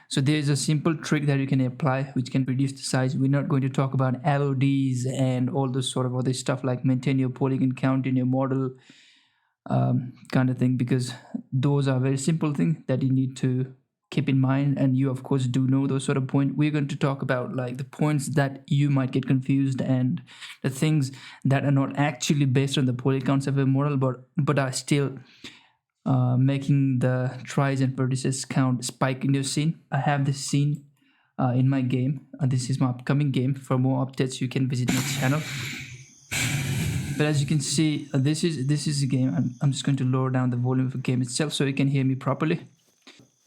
So there's a simple trick that you can apply which can reduce the size. We're not going to talk about LODs and all this sort of other stuff like maintain your polygon count in your model kind of thing, because those are very simple things that you need to keep in mind, and you of course do know those sort of points. We're going to talk about like the points that you might get confused and the things that are not actually based on the polycounts of a model but are still making the tries and vertices count spike in your scene. I have this scene in my game. This is my upcoming game. For more updates you can visit my channel. But as you can see, this is a game. I'm just going to lower down the volume of the game itself so you can hear me properly.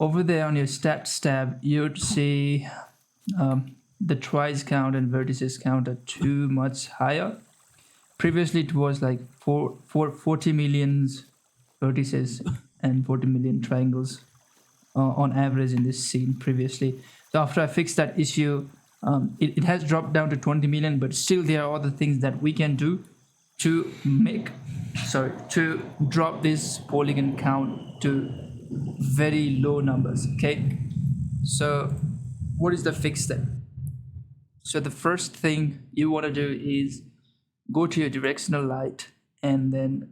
Over there on your stats tab, you'd see the tries count and vertices count are too much higher. Previously, it was like 40 million vertices and 40 million triangles on average in this scene previously. So after I fixed that issue, it has dropped down to 20 million, but still there are other things that we can do to drop this polygon count to very low numbers. Okay, so what is the fix then? So the first thing you want to do is go to your directional light, and then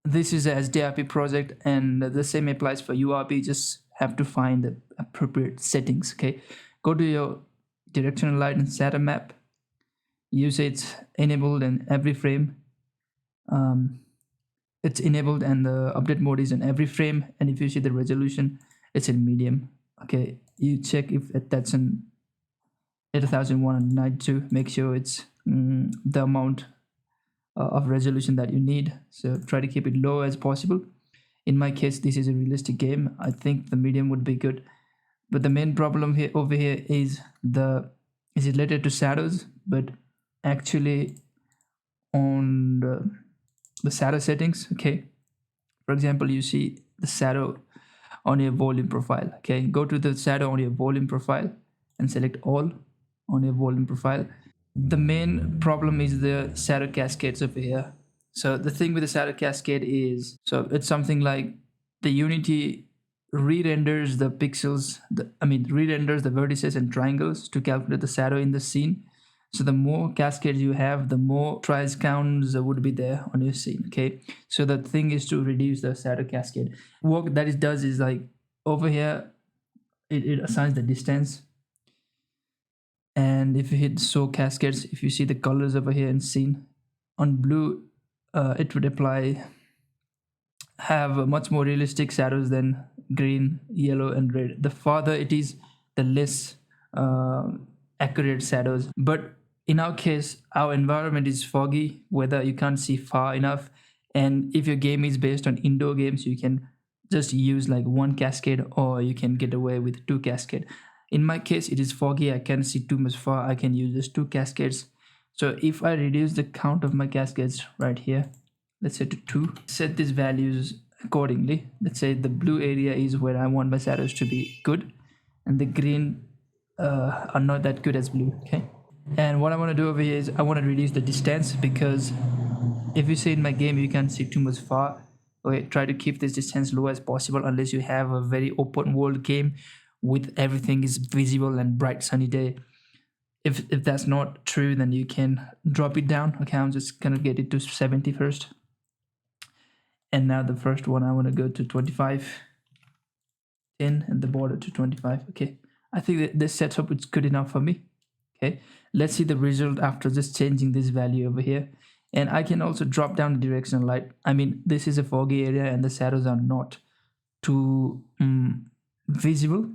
this is a SDRP project, and the same applies for URP. Just have to find the appropriate settings. Okay, go to your directional light and set a map. Use it's enabled in every frame. It's enabled and the update mode is in every frame, and if you see the resolution, it's in medium. Okay, you check if that's an 8192. Make sure it's the amount of resolution that you need, so try to keep it low as possible. In my case, this is a realistic game. I think the medium would be good, but the main problem here over here is related to shadows, but actually on the shadow settings. Okay, for example, you see the shadow on your volume profile. Okay, go to the shadow on your volume profile and select all on your volume profile. The main problem is the shadow cascades over here. So the thing with the shadow cascade is, so it's something like the Unity re-renders the pixels, re-renders the vertices and triangles to calculate the shadow in the scene. So the more cascades you have, the more tries counts would be there on your scene. Okay, so the thing is to reduce the shadow cascade. What that it does is, like over here, it assigns the distance, and if you hit show cascades, if you see the colors over here in scene on blue, it would have much more realistic shadows than green, yellow, and red. The farther it is, the less accurate shadows. But in our case, our environment is foggy, whether you can't see far enough, and if your game is based on indoor games, you can just use like one cascade, or you can get away with two cascade. In my case, it is foggy, I can't see too much far, I can use just two cascades. So if I reduce the count of my cascades right here, let's say to 2, set these values accordingly. Let's say the blue area is where I want my shadows to be good, and the green are not that good as blue. Okay, and what I want to do over here is I want to reduce the distance, because if you see in my game you can't see too much far. Okay, try to keep this distance low as possible, unless you have a very open world game with everything is visible and bright sunny day. If that's not true, then you can drop it down. Okay, I'm just gonna get it to 70 first, and now the first one I want to go to 25, 10, and the border to 25. Okay, I think that this setup is good enough for me. Okay, let's see the result after just changing this value over here. And I can also drop down the directional light. I mean, this is a foggy area and the shadows are not too visible.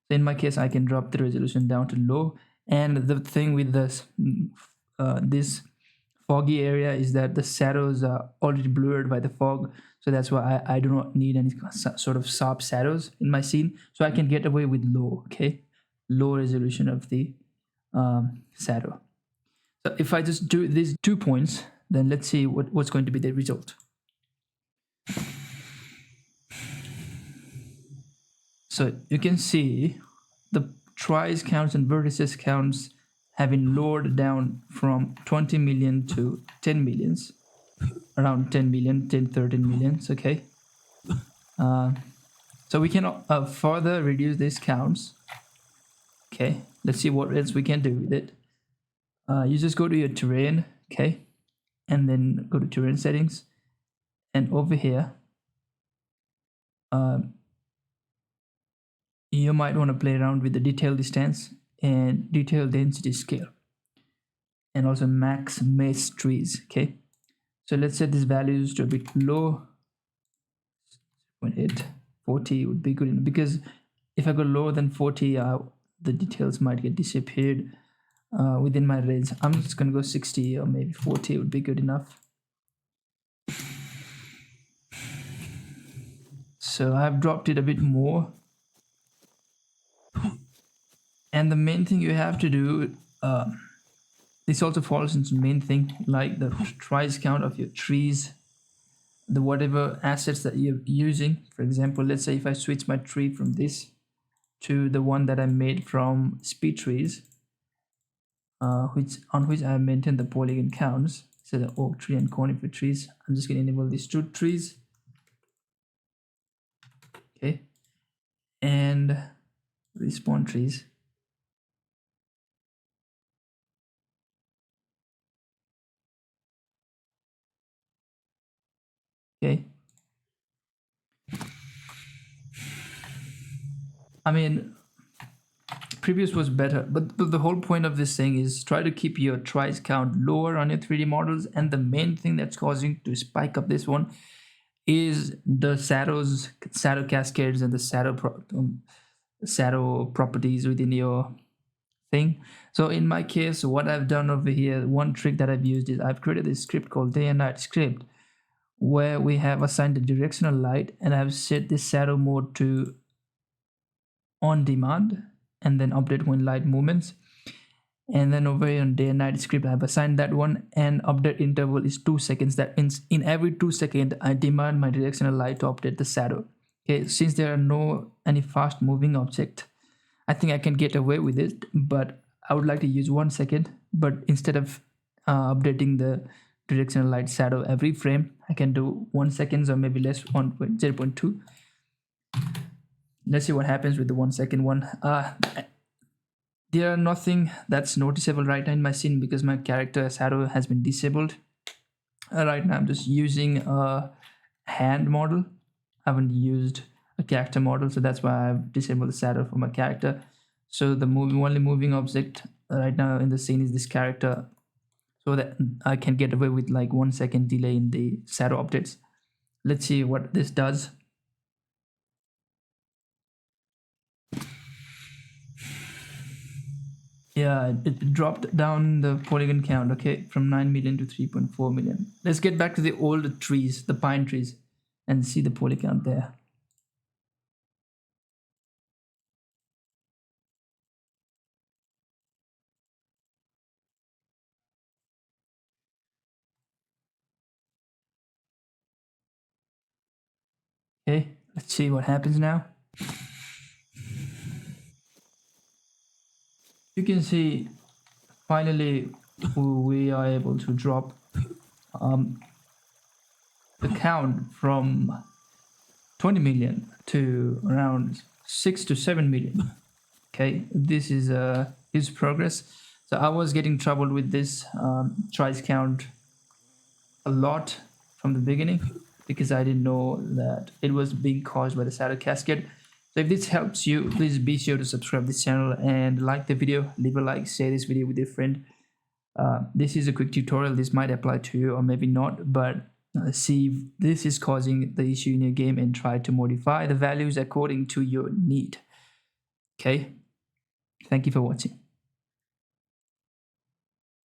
In my case, I can drop the resolution down to low. And the thing with this foggy area is that the shadows are already blurred by the fog, so that's why I do not need any sort of sharp shadows in my scene, so I can get away with low resolution of the shadow. So if I just do these 2 points, then let's see what's going to be the result. So you can see the tries counts and vertices counts have been lowered down from 20 million to 10 millions, around 10 million, 10, 13 millions. Okay. So we can further reduce these counts. Okay, let's see what else we can do with it. You just go to your terrain, okay, and then go to terrain settings, and over here you might want to play around with the detail distance and detail density scale, and also max mesh trees. Okay, so let's set these values to a bit low. 0.8, 40 would be good enough, because if I go lower than 40, the details might get disappeared within my range. I'm just gonna go 60 or maybe 40 would be good enough. So I've dropped it a bit more. And the main thing you have to do, this also falls into the main thing, like the tries count of your trees, the whatever assets that you're using. For example, let's say if I switch my tree from this to the one that I made from speed trees, on which I maintain the polygon counts, so the oak tree and conifer trees. I'm just going to enable these two trees. Okay, and respawn trees. Okay, I mean, previous was better, but the whole point of this thing is try to keep your tries count lower on your 3D models. And the main thing that's causing to spike up this one is the shadow cascades, and the shadow properties within your thing. So in my case, what I've done over here, one trick that I've used is I've created this script called day and night script, where we have assigned a directional light, and I've set this shadow mode to on demand, and then update when light movements. And then over here on day and night script, I've assigned that one, and update interval is 2 seconds. That means in every 2 seconds I demand my directional light to update the shadow. Okay, since there are any fast moving object, I think I can get away with it, but I would like to use 1 second. But instead of updating the directional light shadow every frame, I can do 1 second or maybe less, 0.2. Let's see what happens with the 1 second one. There are nothing that's noticeable right now in my scene, because my character shadow has been disabled. Right now I'm just using a hand model. I haven't used a character model, so that's why I've disabled the shadow for my character. So the only moving object right now in the scene is this character, so that I can get away with like 1 second delay in the shadow updates. Let's see what this does. Yeah, it dropped down the polygon count, okay, from 9 million to 3.4 million. Let's get back to the old trees, the pine trees, and see the polygon count there. Okay, let's see what happens now. You can see finally we are able to drop the count from 20 million to around 6 to 7 million. Okay, this is his progress. So I was getting troubled with this tries count a lot from the beginning, because I didn't know that it was being caused by the shadow cascade. So if this helps you, please be sure to subscribe this channel and like the video. Leave a like, share this video with your friend. This is a quick tutorial. This might apply to you or maybe not, but see if this is causing the issue in your game, and try to modify the values according to your need. Okay, thank you for watching.